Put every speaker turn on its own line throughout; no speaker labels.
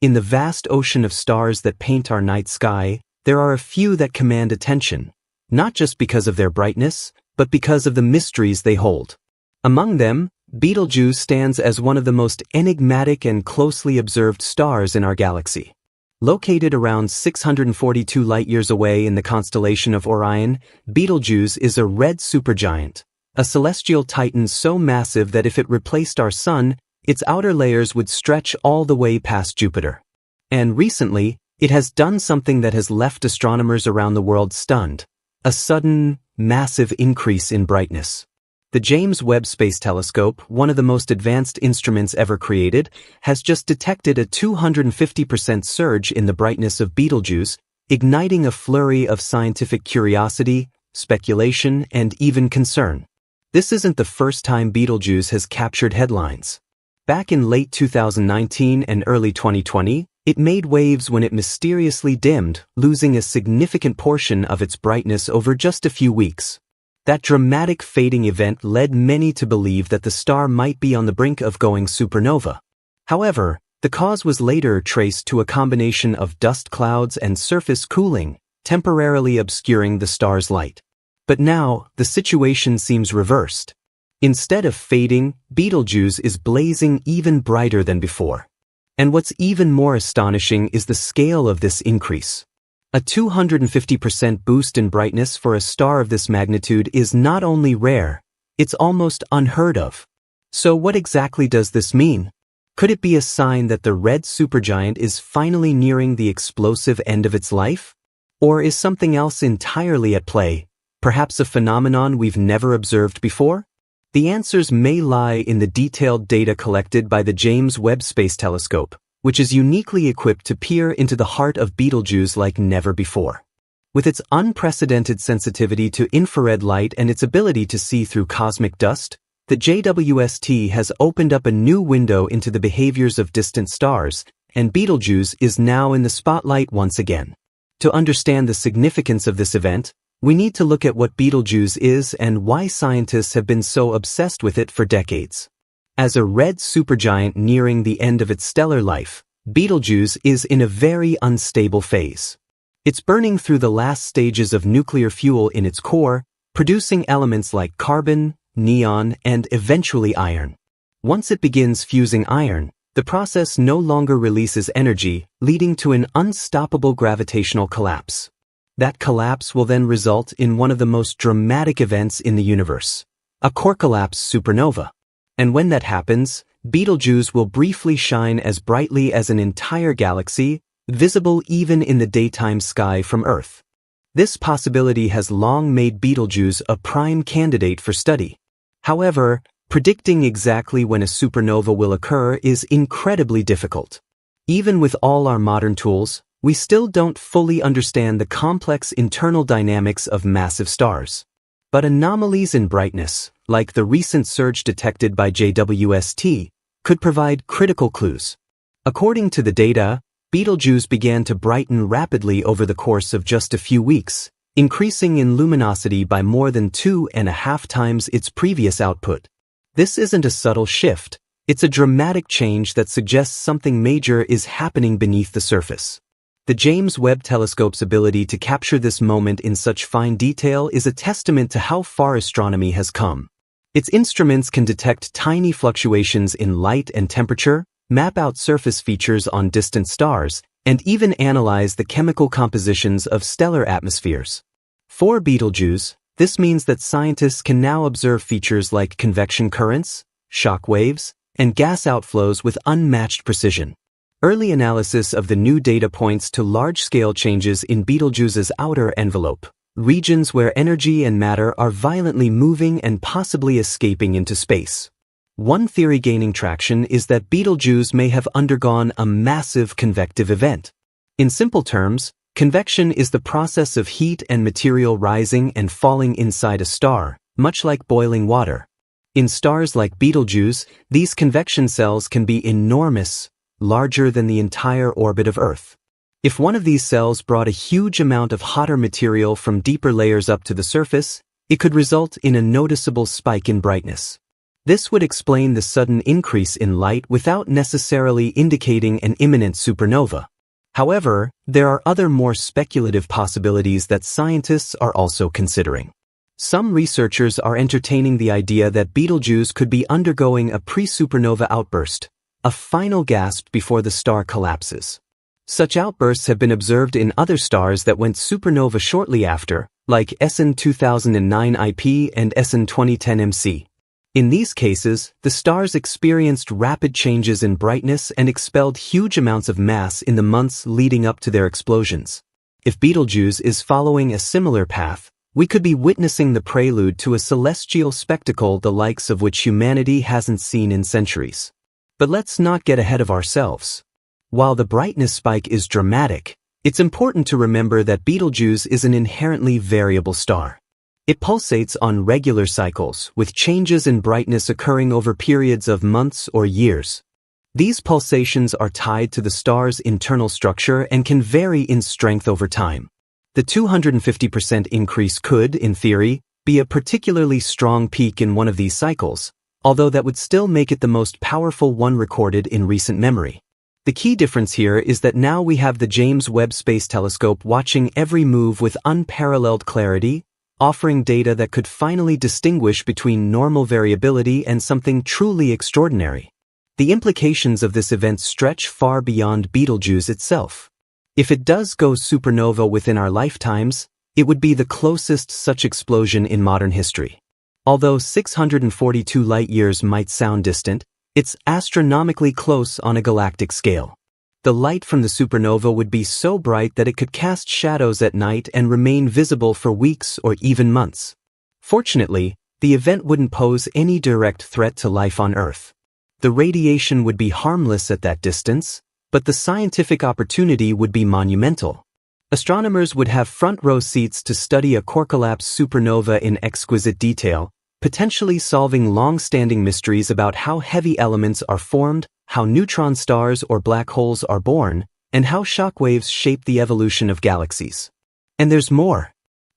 In the vast ocean of stars that paint our night sky, there are a few that command attention, not just because of their brightness, but because of the mysteries they hold. Among them, Betelgeuse stands as one of the most enigmatic and closely observed stars in our galaxy. Located around 642 light-years away in the constellation of Orion, Betelgeuse is a red supergiant, a celestial titan so massive that if it replaced our Sun, its outer layers would stretch all the way past Jupiter. And recently, it has done something that has left astronomers around the world stunned: a sudden, massive increase in brightness. The James Webb Space Telescope, one of the most advanced instruments ever created, has just detected a 250% surge in the brightness of Betelgeuse, igniting a flurry of scientific curiosity, speculation, and even concern. This isn't the first time Betelgeuse has captured headlines. Back in late 2019 and early 2020, it made waves when it mysteriously dimmed, losing a significant portion of its brightness over just a few weeks. That dramatic fading event led many to believe that the star might be on the brink of going supernova. However, the cause was later traced to a combination of dust clouds and surface cooling, temporarily obscuring the star's light. But now, the situation seems reversed. Instead of fading, Betelgeuse is blazing even brighter than before. And what's even more astonishing is the scale of this increase. A 250% boost in brightness for a star of this magnitude is not only rare, it's almost unheard of. So what exactly does this mean? Could it be a sign that the red supergiant is finally nearing the explosive end of its life? Or is something else entirely at play, perhaps a phenomenon we've never observed before? The answers may lie in the detailed data collected by the James Webb Space Telescope, which is uniquely equipped to peer into the heart of Betelgeuse like never before. With its unprecedented sensitivity to infrared light and its ability to see through cosmic dust, the JWST has opened up a new window into the behaviors of distant stars, and Betelgeuse is now in the spotlight once again. To understand the significance of this event, we need to look at what Betelgeuse is and why scientists have been so obsessed with it for decades. As a red supergiant nearing the end of its stellar life, Betelgeuse is in a very unstable phase. It's burning through the last stages of nuclear fuel in its core, producing elements like carbon, neon, and eventually iron. Once it begins fusing iron, the process no longer releases energy, leading to an unstoppable gravitational collapse. That collapse will then result in one of the most dramatic events in the universe, a core collapse supernova. And when that happens, Betelgeuse will briefly shine as brightly as an entire galaxy, visible even in the daytime sky from Earth. This possibility has long made Betelgeuse a prime candidate for study. However, predicting exactly when a supernova will occur is incredibly difficult. Even with all our modern tools, we still don't fully understand the complex internal dynamics of massive stars. But anomalies in brightness, like the recent surge detected by JWST, could provide critical clues. According to the data, Betelgeuse began to brighten rapidly over the course of just a few weeks, increasing in luminosity by more than 2.5 times its previous output. This isn't a subtle shift, it's a dramatic change that suggests something major is happening beneath the surface. The James Webb Telescope's ability to capture this moment in such fine detail is a testament to how far astronomy has come. Its instruments can detect tiny fluctuations in light and temperature, map out surface features on distant stars, and even analyze the chemical compositions of stellar atmospheres. For Betelgeuse, this means that scientists can now observe features like convection currents, shock waves, and gas outflows with unmatched precision. Early analysis of the new data points to large-scale changes in Betelgeuse's outer envelope, regions where energy and matter are violently moving and possibly escaping into space. One theory gaining traction is that Betelgeuse may have undergone a massive convective event. In simple terms, convection is the process of heat and material rising and falling inside a star, much like boiling water. In stars like Betelgeuse, these convection cells can be enormous, larger than the entire orbit of Earth. If one of these cells brought a huge amount of hotter material from deeper layers up to the surface, it could result in a noticeable spike in brightness. This would explain the sudden increase in light without necessarily indicating an imminent supernova. However, there are other more speculative possibilities that scientists are also considering. Some researchers are entertaining the idea that Betelgeuse could be undergoing a pre-supernova outburst, a final gasp before the star collapses. Such outbursts have been observed in other stars that went supernova shortly after, like SN 2009 IP and SN 2010 MC. In these cases, the stars experienced rapid changes in brightness and expelled huge amounts of mass in the months leading up to their explosions. If Betelgeuse is following a similar path, we could be witnessing the prelude to a celestial spectacle the likes of which humanity hasn't seen in centuries. But let's not get ahead of ourselves. While the brightness spike is dramatic, it's important to remember that Betelgeuse is an inherently variable star. It pulsates on regular cycles, with changes in brightness occurring over periods of months or years. These pulsations are tied to the star's internal structure and can vary in strength over time. The 250% increase could, in theory, be a particularly strong peak in one of these cycles, although that would still make it the most powerful one recorded in recent memory. The key difference here is that now we have the James Webb Space Telescope watching every move with unparalleled clarity, offering data that could finally distinguish between normal variability and something truly extraordinary. The implications of this event stretch far beyond Betelgeuse itself. If it does go supernova within our lifetimes, it would be the closest such explosion in modern history. Although 642 light-years might sound distant, it's astronomically close on a galactic scale. The light from the supernova would be so bright that it could cast shadows at night and remain visible for weeks or even months. Fortunately, the event wouldn't pose any direct threat to life on Earth. The radiation would be harmless at that distance, but the scientific opportunity would be monumental. Astronomers would have front-row seats to study a core-collapse supernova in exquisite detail, potentially solving long-standing mysteries about how heavy elements are formed, how neutron stars or black holes are born, and how shockwaves shape the evolution of galaxies. And there's more.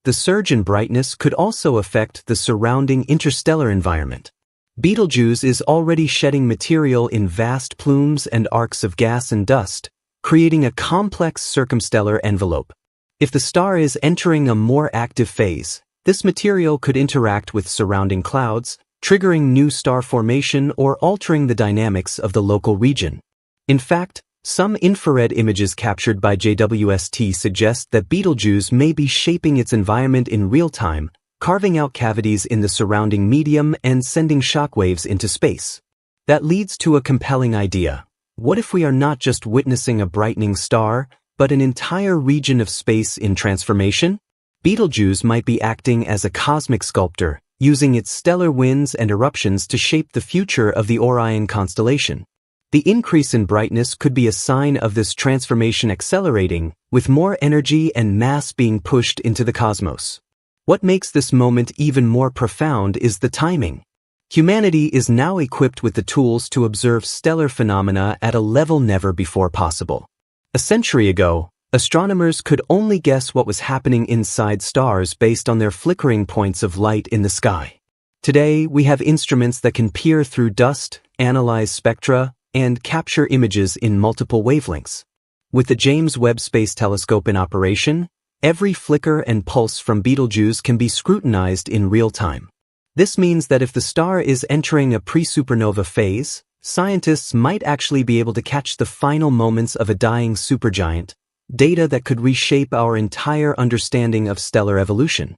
The surge in brightness could also affect the surrounding interstellar environment. Betelgeuse is already shedding material in vast plumes and arcs of gas and dust, creating a complex circumstellar envelope. If the star is entering a more active phase, this material could interact with surrounding clouds, triggering new star formation or altering the dynamics of the local region. In fact, some infrared images captured by JWST suggest that Betelgeuse may be shaping its environment in real time, carving out cavities in the surrounding medium and sending shockwaves into space. That leads to a compelling idea. What if we are not just witnessing a brightening star, but an entire region of space in transformation? Betelgeuse might be acting as a cosmic sculptor, using its stellar winds and eruptions to shape the future of the Orion constellation. The increase in brightness could be a sign of this transformation accelerating, with more energy and mass being pushed into the cosmos. What makes this moment even more profound is the timing. Humanity is now equipped with the tools to observe stellar phenomena at a level never before possible. A century ago, astronomers could only guess what was happening inside stars based on their flickering points of light in the sky. Today, we have instruments that can peer through dust, analyze spectra, and capture images in multiple wavelengths. With the James Webb Space Telescope in operation, every flicker and pulse from Betelgeuse can be scrutinized in real time. This means that if the star is entering a pre-supernova phase, scientists might actually be able to catch the final moments of a dying supergiant, data that could reshape our entire understanding of stellar evolution.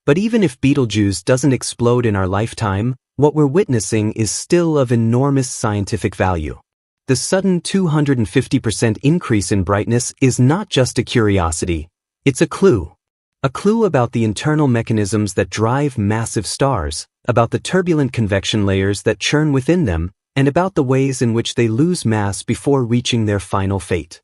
But even if Betelgeuse doesn't explode in our lifetime, what we're witnessing is still of enormous scientific value. The sudden 250% increase in brightness is not just a curiosity, it's a clue. A clue about the internal mechanisms that drive massive stars, about the turbulent convection layers that churn within them, and about the ways in which they lose mass before reaching their final fate.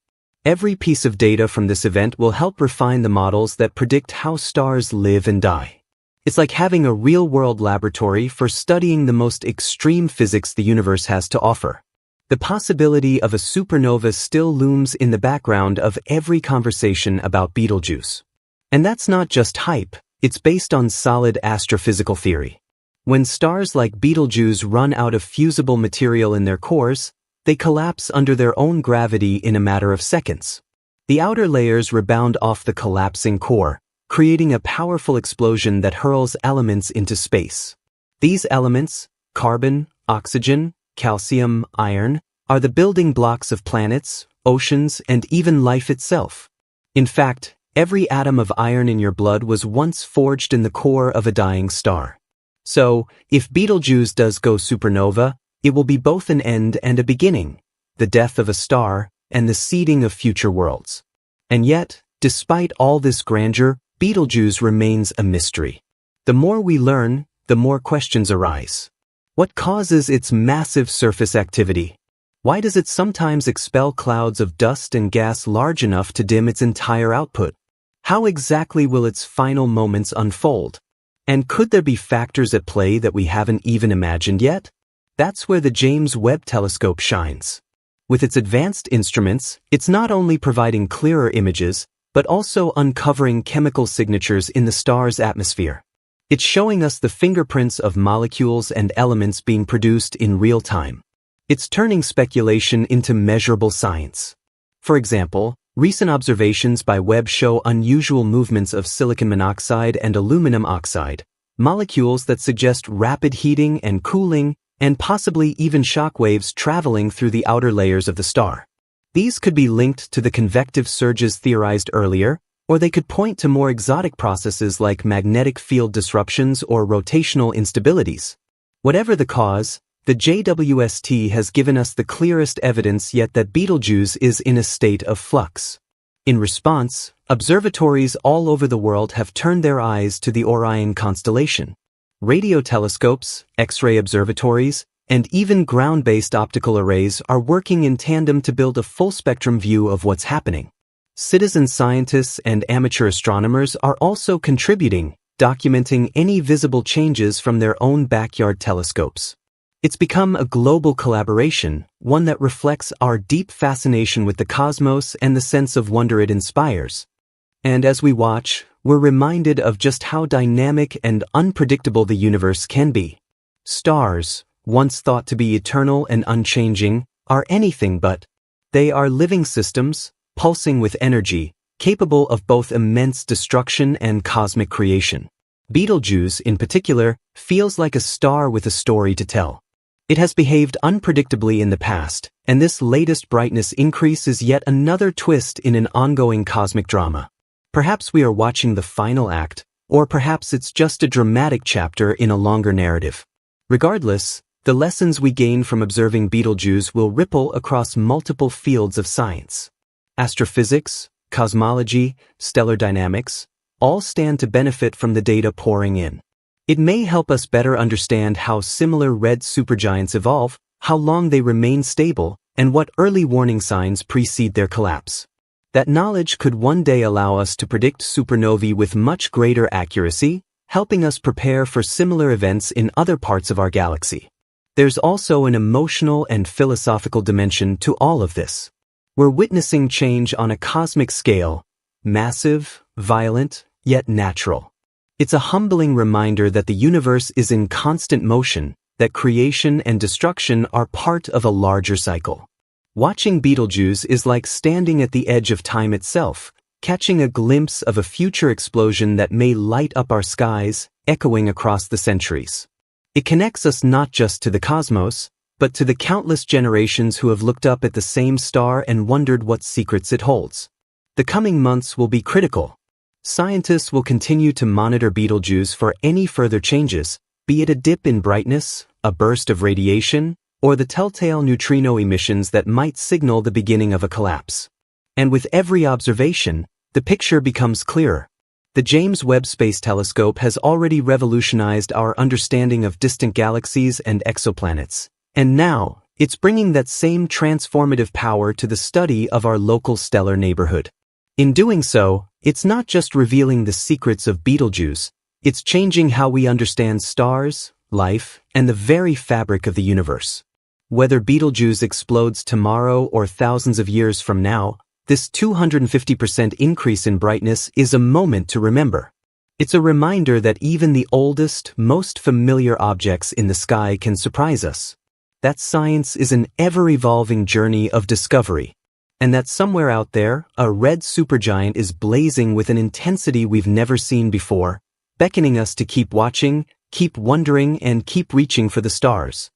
Every piece of data from this event will help refine the models that predict how stars live and die. It's like having a real-world laboratory for studying the most extreme physics the universe has to offer. The possibility of a supernova still looms in the background of every conversation about Betelgeuse. And that's not just hype, it's based on solid astrophysical theory. When stars like Betelgeuse run out of fusible material in their cores, they collapse under their own gravity in a matter of seconds. The outer layers rebound off the collapsing core, creating a powerful explosion that hurls elements into space. These elements, carbon, oxygen, calcium, iron, are the building blocks of planets, oceans, and even life itself. In fact, every atom of iron in your blood was once forged in the core of a dying star. So, if Betelgeuse does go supernova, it will be both an end and a beginning, the death of a star and the seeding of future worlds. And yet, despite all this grandeur, Betelgeuse remains a mystery. The more we learn, the more questions arise. What causes its massive surface activity? Why does it sometimes expel clouds of dust and gas large enough to dim its entire output? How exactly will its final moments unfold? And could there be factors at play that we haven't even imagined yet? That's where the James Webb Telescope shines. With its advanced instruments, it's not only providing clearer images, but also uncovering chemical signatures in the star's atmosphere. It's showing us the fingerprints of molecules and elements being produced in real time. It's turning speculation into measurable science. For example, recent observations by Webb show unusual movements of silicon monoxide and aluminum oxide, molecules that suggest rapid heating and cooling, and possibly even shock waves traveling through the outer layers of the star. These could be linked to the convective surges theorized earlier, or they could point to more exotic processes like magnetic field disruptions or rotational instabilities. Whatever the cause, the JWST has given us the clearest evidence yet that Betelgeuse is in a state of flux. In response, observatories all over the world have turned their eyes to the Orion constellation. Radio telescopes, X-ray observatories, and even ground-based optical arrays are working in tandem to build a full-spectrum view of what's happening. Citizen scientists and amateur astronomers are also contributing, documenting any visible changes from their own backyard telescopes. It's become a global collaboration, one that reflects our deep fascination with the cosmos and the sense of wonder it inspires. And as we watch, we're reminded of just how dynamic and unpredictable the universe can be. Stars, once thought to be eternal and unchanging, are anything but. They are living systems, pulsing with energy, capable of both immense destruction and cosmic creation. Betelgeuse, in particular, feels like a star with a story to tell. It has behaved unpredictably in the past, and this latest brightness increase is yet another twist in an ongoing cosmic drama. Perhaps we are watching the final act, or perhaps it's just a dramatic chapter in a longer narrative. Regardless, the lessons we gain from observing Betelgeuse will ripple across multiple fields of science. Astrophysics, cosmology, stellar dynamics, all stand to benefit from the data pouring in. It may help us better understand how similar red supergiants evolve, how long they remain stable, and what early warning signs precede their collapse. That knowledge could one day allow us to predict supernovae with much greater accuracy, helping us prepare for similar events in other parts of our galaxy. There's also an emotional and philosophical dimension to all of this. We're witnessing change on a cosmic scale, massive, violent, yet natural. It's a humbling reminder that the universe is in constant motion, that creation and destruction are part of a larger cycle. Watching Betelgeuse is like standing at the edge of time itself, catching a glimpse of a future explosion that may light up our skies, echoing across the centuries. It connects us not just to the cosmos, but to the countless generations who have looked up at the same star and wondered what secrets it holds. The coming months will be critical. Scientists will continue to monitor Betelgeuse for any further changes, be it a dip in brightness, a burst of radiation, or the telltale neutrino emissions that might signal the beginning of a collapse. And with every observation, the picture becomes clearer. The James Webb Space Telescope has already revolutionized our understanding of distant galaxies and exoplanets, and now, it's bringing that same transformative power to the study of our local stellar neighborhood. In doing so, it's not just revealing the secrets of Betelgeuse, it's changing how we understand stars, life, and the very fabric of the universe. Whether Betelgeuse explodes tomorrow or thousands of years from now, this 250% increase in brightness is a moment to remember. It's a reminder that even the oldest, most familiar objects in the sky can surprise us. That science is an ever-evolving journey of discovery. And that somewhere out there, a red supergiant is blazing with an intensity we've never seen before, beckoning us to keep watching, keep wondering, and keep reaching for the stars.